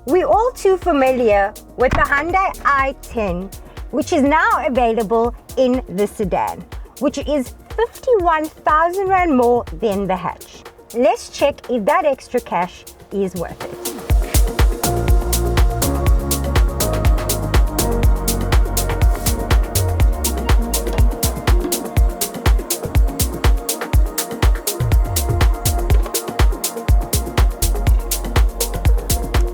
We're all too familiar with the Hyundai i10, which is now available in the sedan, which is 51,000 Rand more than the hatch. Let's check if that extra cash is worth it.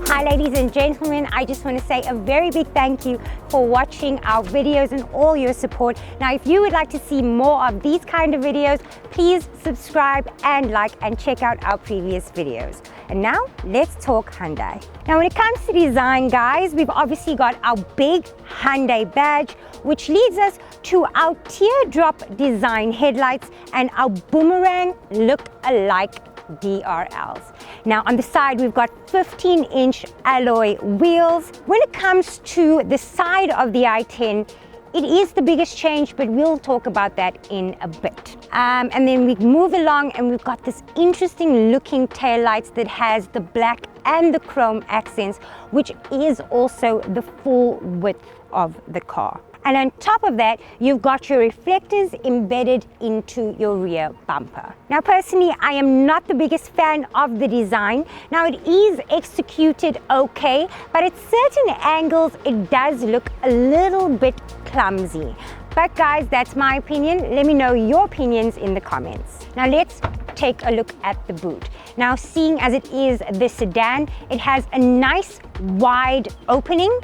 Hi ladies and gentlemen, I just want to say a very big thank you for watching our videos and all your support. Now if you would like to see more of these kind of videos, please subscribe and like and check out our previous videos. And now let's talk Hyundai. Now when it comes to design, guys, we've obviously got our big Hyundai badge, which leads us to our teardrop design headlights and our boomerang look-alike DRLs. Now on the side we've got 15-inch alloy wheels. When it comes to the side of the i10, it is the biggest change, but we'll talk about that in a bit. And then we move along and we've got this interesting looking taillights that has the black and the chrome accents, which is also the full width of the car. And on top of that, you've got your reflectors embedded into your rear bumper. Now, personally, I am not the biggest fan of the design. Now, it is executed okay, but at certain angles, it does look a little bit clumsy. But guys, that's my opinion. Let me know your opinions in the comments. Now, let's take a look at the boot. Now, seeing as it is the sedan, it has a nice wide opening.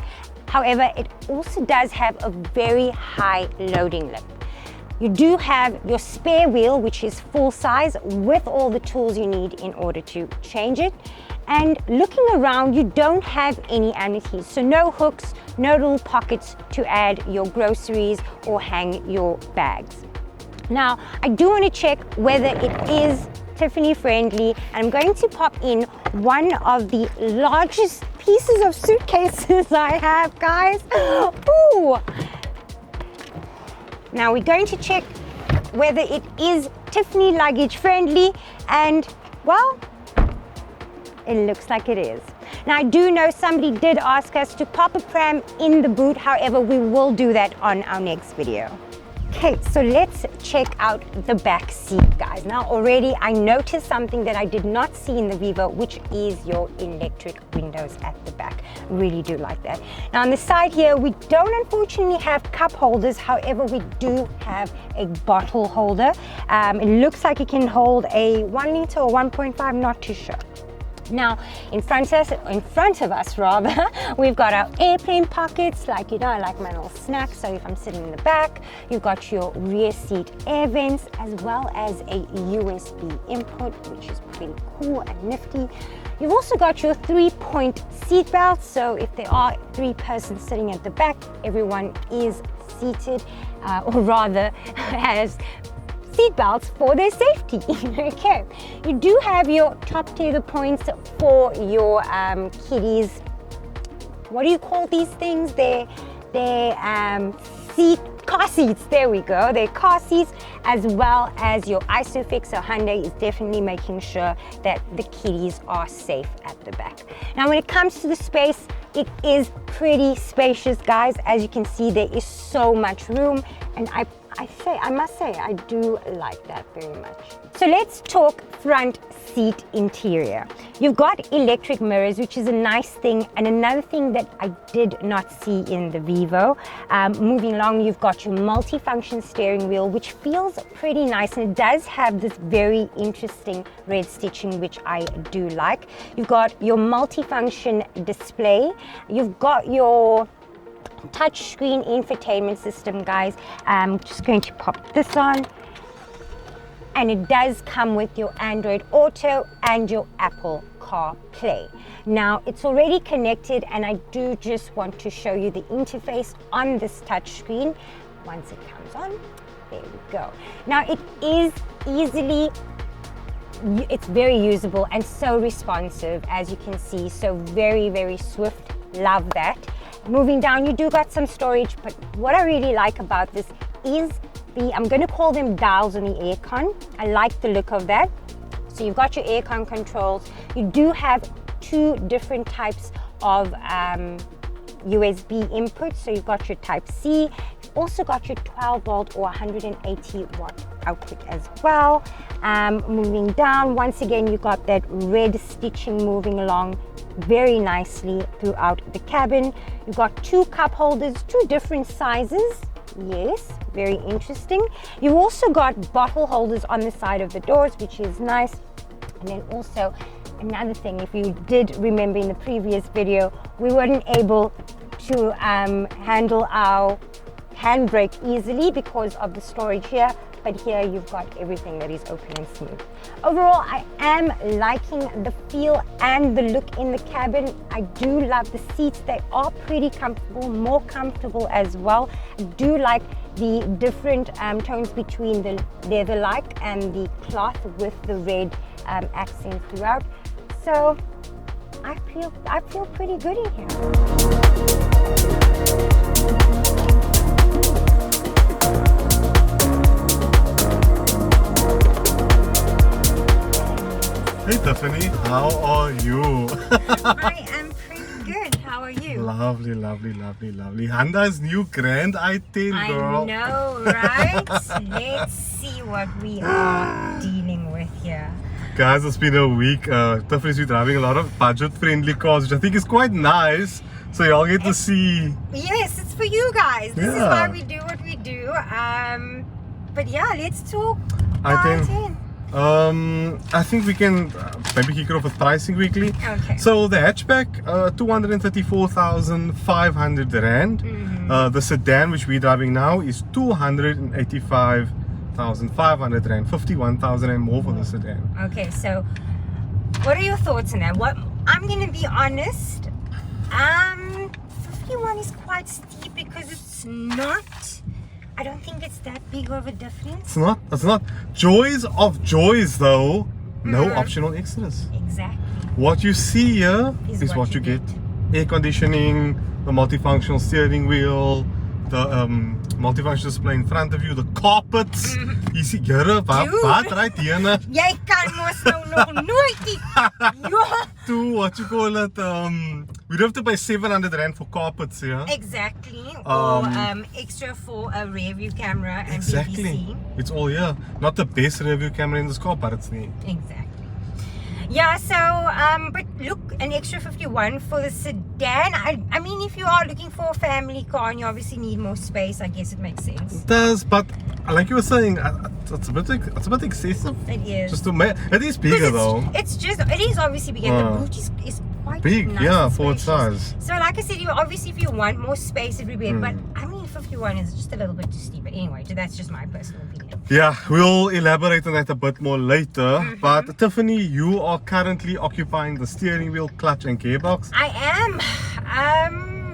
However, it also does have a very high loading lip. You do have your spare wheel, which is full size with all the tools you need in order to change it. And looking around, you don't have any amenities. So no hooks, no little pockets to add your groceries or hang your bags. Now, I do want to check whether it is Tiffany friendly. I'm going to pop in one of the largest pieces of suitcases I have, guys. Ooh. Now we're going to check whether it is Tiffany luggage friendly, and well, it looks like it is. Now I do know somebody did ask us to pop a pram in the boot, however we will do that on our next video. Okay, so let's check out the back seat, guys. Now already I noticed something that I did not see in the Vivo, which is your electric windows at the back. Really do like that. Now on the side here, we don't unfortunately have cup holders. However, we do have a bottle holder. It looks like it can hold a 1 liter or 1.5, not too sure. Now, in front of us, we've got our airplane pockets, like, you know, I like my little snack. So if I'm sitting in the back, you've got your rear seat air vents, as well as a USB input, which is pretty cool and nifty. You've also got your 3-point seat belts. So if there are 3 persons sitting at the back, everyone is seated, or rather has seat belts for their safety. Okay, you do have your top tether points for your kiddies. What do you call these things? They're car seats. There we go. They're car seats, as well as your ISOFIX. So Hyundai is definitely making sure that the kiddies are safe at the back. Now, when it comes to the space, it is pretty spacious, guys. As you can see, there is so much room, and I must say, I do like that very much. So let's talk front seat interior. You've got electric mirrors, which is a nice thing, and another thing that I did not see in the Vivo. Moving along, you've got your multi-function steering wheel, which feels pretty nice, and it does have this very interesting red stitching, which I do like. You've got your multi-function display. You've got your touchscreen infotainment system, guys. I'm just going to pop this on, and it does come with your Android Auto and your Apple CarPlay. Now it's already connected, and I do just want to show you the interface on this touchscreen. Once it comes on, there we go. Now it is it's very usable and so responsive, as you can see. So very, very swift. Love that. Moving down, you do got some storage, but what I really like about this is I'm going to call them dials on the aircon. I like the look of that. So you've got your aircon controls. You do have 2 different types of USB input. So you've got your Type-C, you've also got your 12 volt or 180 watt output as well. Moving down, once again, you got that red stitching moving along very nicely throughout the cabin. You've got 2 cup holders, 2 different sizes. Yes, very interesting. You've also got bottle holders on the side of the doors, which is nice. And then also another thing, if you did remember in the previous video, we weren't able to handle our handbrake easily because of the storage here, but here you've got everything that is open and smooth. Overall, I am liking the feel and the look in the cabin. I do love the seats. They are pretty comfortable, more comfortable as well. I do like the different tones between the leather-like and the cloth with the red accent throughout. So I feel pretty good in here. Hey Tiffany, how are you? I am pretty good. How are you? Lovely, lovely, lovely, lovely. Hyundai's new Grand i10, girl. I know, right? Let's see what we are dealing with here. Guys, it's been a week. Tiffany's been driving a lot of budget-friendly cars, which I think is quite nice. So y'all get to see. Yes, it's for you guys. This is why we do what we do. But yeah, let's talk i10. I think we can maybe kick it off with pricing quickly. Okay. So the hatchback, 234,500 rand. The sedan, which we're driving now, is 285,500 rand. 51,000 and more for the sedan. Okay, so what are your thoughts on that? I'm gonna be honest. 51 is quite steep because it's not. I don't think it's that big of a difference. It's not. Joys of joys though. No optional extras. Exactly. What you see here is what you get. Air conditioning, the multifunctional steering wheel, the multifunction display in front of you, the carpets. You see, wat right hier? Jy kan mos nou nog nooit die. To what you call it? We'd have to pay 700 rand for carpets here. Exactly. Or extra for a rear view camera and exactly. BBC. It's all here. Not the best rear view camera in this car, but it's there. Exactly. Yeah, so, but look, an extra 51 for the sedan. I mean, if you are looking for a family car and you obviously need more space, I guess it makes sense. It does, but like you were saying, it's a bit excessive. It is. Just to it is bigger though. It is obviously bigger. The boot is quite big, nice, yeah, for its size. So like I said, obviously if you want more space, it would be better. But I mean, 51 is just a little bit too steep. But anyway, that's just my personal opinion. Yeah, we'll elaborate on that a bit more later. But Tiffany, you are currently occupying the steering wheel, clutch and gearbox. I am.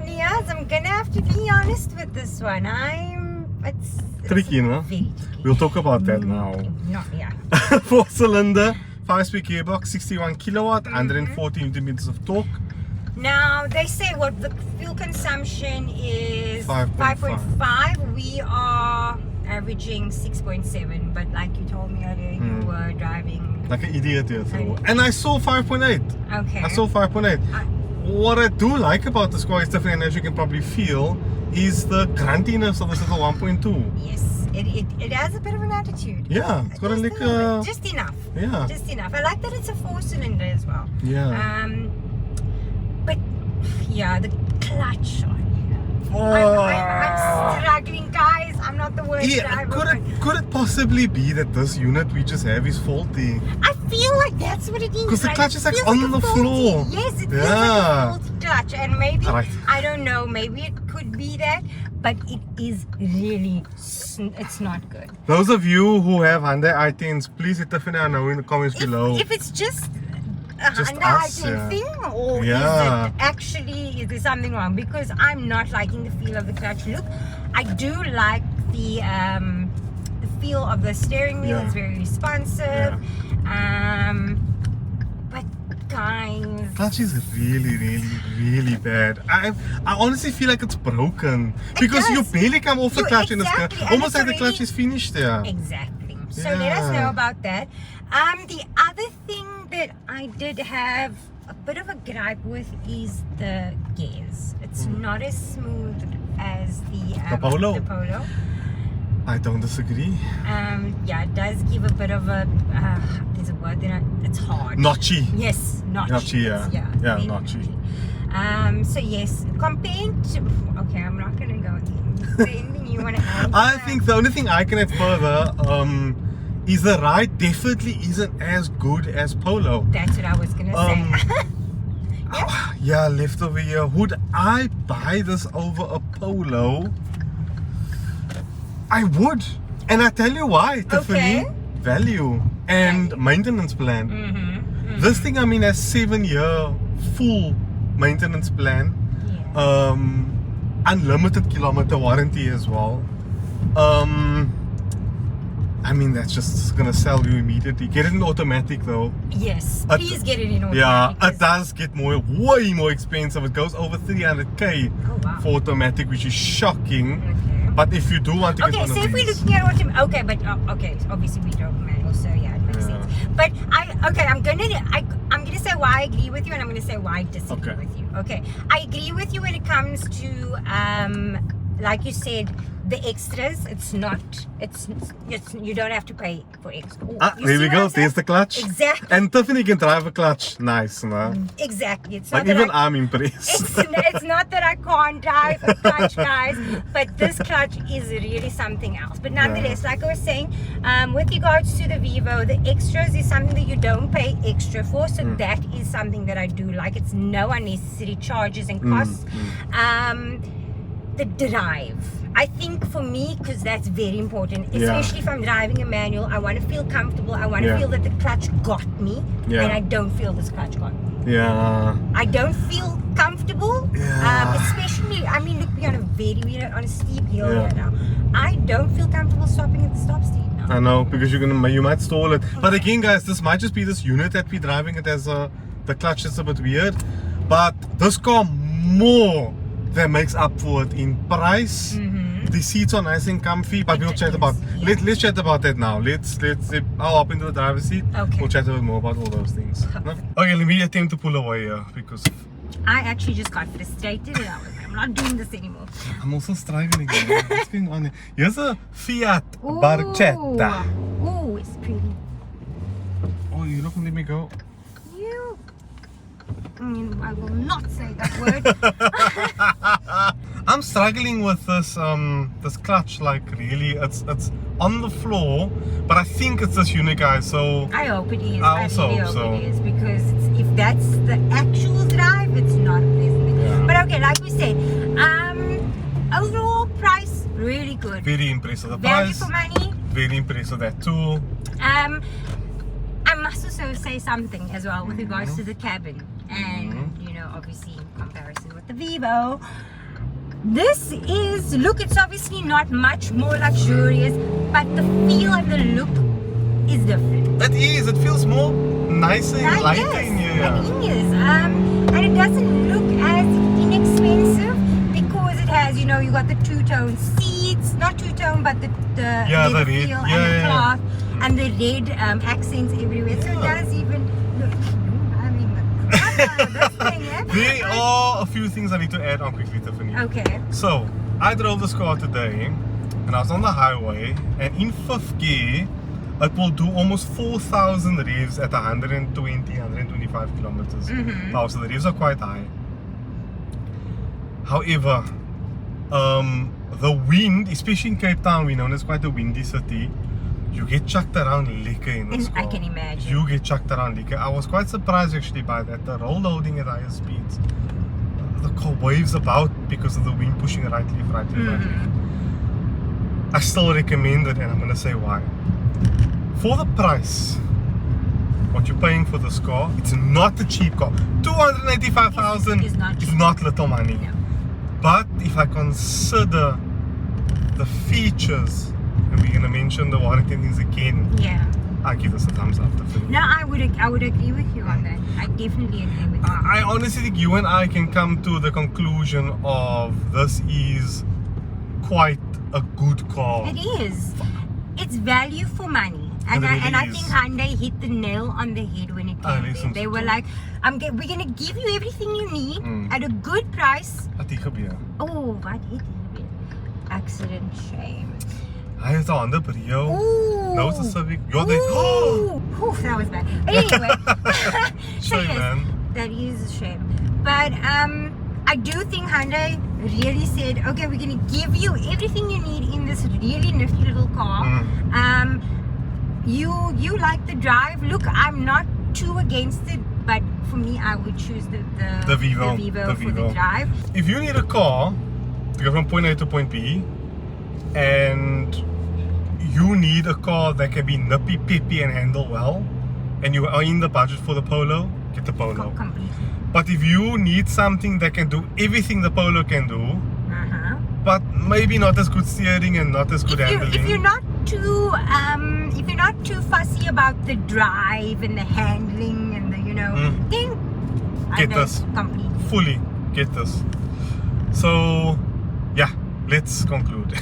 Yes, I'm gonna have to be honest with this one. It's tricky, no? Very tricky. We'll talk about that now. Not, yeah. 4-cylinder, 5-speed gearbox, 61 kilowatt, 140 newton-meters of torque. Now, they say what the fuel consumption is 5.5. We are averaging 6.7, but like you told me earlier, you were driving like an idiot here through. And I saw 5.8. Okay. I saw 5.8. What I do like about this car is different, and as you can probably feel, is the gruntiness of this little 1.2. Yes, it has a bit of an attitude. Yeah, it's got just enough. Yeah. Just enough. I like that it's a 4-cylinder as well. Yeah. But yeah, the clutch on here. I'm struggling, guys. I'm not the worst driver. Could it possibly be that this unit we just have is faulty? I feel like that's what it is. Because the clutch is like on the floor. Yes, it feels like a faulty clutch. And maybe, I don't know, maybe it could be that. But it is really, it's not good. Those of you who have Hyundai i10s, please let Tiffany know in the comments below. If it's just a Hyundai i10 thing, or is there something wrong? Because I'm not liking the feel of the clutch. Look, I do like the feel of the steering wheel. It's very responsive. But guys, clutch is really bad. I honestly feel like it's broken because you barely come off the clutch in this car. Almost like the clutch is finished there. Exactly. So let us know about that. The other thing that I did have a bit of a gripe with is the gears. It's not as smooth as the Polo? The Polo. I don't disagree. Yeah, it does give a bit of a, there's a word that it's hard. Notchy. Yes, notchy. Notchy, yeah. Yeah, Yeah, very notchy. So yes, compared to, okay, I'm not going to go there. Is there anything you want to add? I think the only thing I can add further is the ride definitely isn't as good as Polo. That's what I was going to say. Yeah, left over here. Would I buy this over a Polo? I would. And I tell you why, Tiffany. Value and maintenance plan. This thing, I mean, has 7-year full maintenance plan. Yeah. Unlimited kilometer warranty as well. I mean, that's just gonna sell you immediately. Get it in automatic though. Yes, please get it in automatic. Yeah, it does get way more expensive. It goes over 300k for automatic, which is shocking. Okay. But if you do want to get one so of if we're these, looking at automatic, okay, but okay, obviously we don't manual, so yeah, it makes sense. But I'm gonna say why I agree with you, and I'm gonna say why I disagree with you. Okay, I agree with you when it comes to like you said, the extras. It's you don't have to pay for extra. there we go. There's the clutch. Exactly. And Tiffany can drive a clutch. Nice, no? Exactly. It's Like not even that I'm impressed. it's not that I can't drive a clutch, guys, but this clutch is really something else. But nonetheless, like I was saying, with regards to the Vivo, the extras is something that you don't pay extra for. So that is something that I do like. It's no unnecessary charges and costs. The drive, I think for me, because that's very important, especially if I'm driving a manual, I want to feel comfortable. I want to feel that the clutch got me, and I don't feel this clutch got me. Yeah. I don't feel comfortable, especially, I mean, look, we're on a steep hill right now. I don't feel comfortable stopping at the stop sign now. I know, because you might stall it. But again, guys, this might just be this unit that we're driving. It has the clutch is a bit weird, but this car more that makes up for it in price. The seats are nice and comfy, but we'll chat about let's chat about that now. Let's I'll hop into the driver's seat. Okay. We'll chat a bit more about all those things. No? Okay, let me attempt to pull away here because I actually just got frustrated and I'm not doing this anymore. I'm also struggling again. What's going on here? Here's a Fiat Barchetta. Oh, it's pretty. Oh, you're not gonna let me go. I will not say that word. I'm struggling with this this clutch, like really it's on the floor, but I think it's this unit, guys, so I hope it is. I also really hope so. It is, because if that's the actual drive, it's not a pleasant thing. But okay, like we said, overall price really good. Very impressive. The Value price, for money. very impressive, that too. I must also say something as well with regards to the cabin, and obviously in comparison with the Vivo, this is, look, it's obviously not much more luxurious, but the feel and the look is different. It is. It feels more nicer and lighter in here. It is. And it doesn't look as inexpensive because it has, you got the two-tone seats, not two-tone, but the leather feel and the cloth and the red accents everywhere. So it does even look. I mean, this thing, There are a few things I need to add on quickly, Tiffany. Okay. So, I drove this car today and I was on the highway, and in 5th gear it will do almost 4,000 revs at 125 kilometers per hour. So the revs are quite high. However, the wind, especially in Cape Town, we know it's quite a windy city. You get chucked around lekker in this car. I can imagine. You get chucked around lekker. I was quite surprised actually by that. The roll loading at higher speeds, the car waves about because of the wind pushing right, left, right, left, right, left. I still recommend it, and I'm going to say why. For the price, what you're paying for this car, it's not a cheap car. 285,000 is not little money. No. But if I consider the features, and we're going to mention the warranty things again, I give this a thumbs up. No, I would agree with you on that. I definitely agree with you. I honestly think you and I can come to the conclusion of this is quite a good car. It is. It's value for money. And It really I is. think Hyundai hit the nail on the head when it came listen there. They to were it. like, we're going to give you everything you need at a good price. Wat hier gebeur? Oh, wat het hier weer? Accident, shame. Hy is 'n ander Brio. Ooh. Nou is 'n Civic. You're the Ooh, that was bad. Anyway, so Shame, yes, man. that is a shame. But I do think Hyundai really said, okay, we're going to give you everything you need in this really nifty little car. You like the drive. Look, I'm not too against it, but for me, I would choose the Vivo. for the drive. If you need a car to go from point A to point B, and you need a car that can be nippy, peppy, and handle well, and you are in the budget for the Polo, get the Polo. Completely. But if you need something that can do everything the Polo can do, but maybe not as good steering and not as good handling. If you're not too fussy about the drive and the handling and the then Get Hyundai this. completely. Fully get this. So yeah, let's conclude.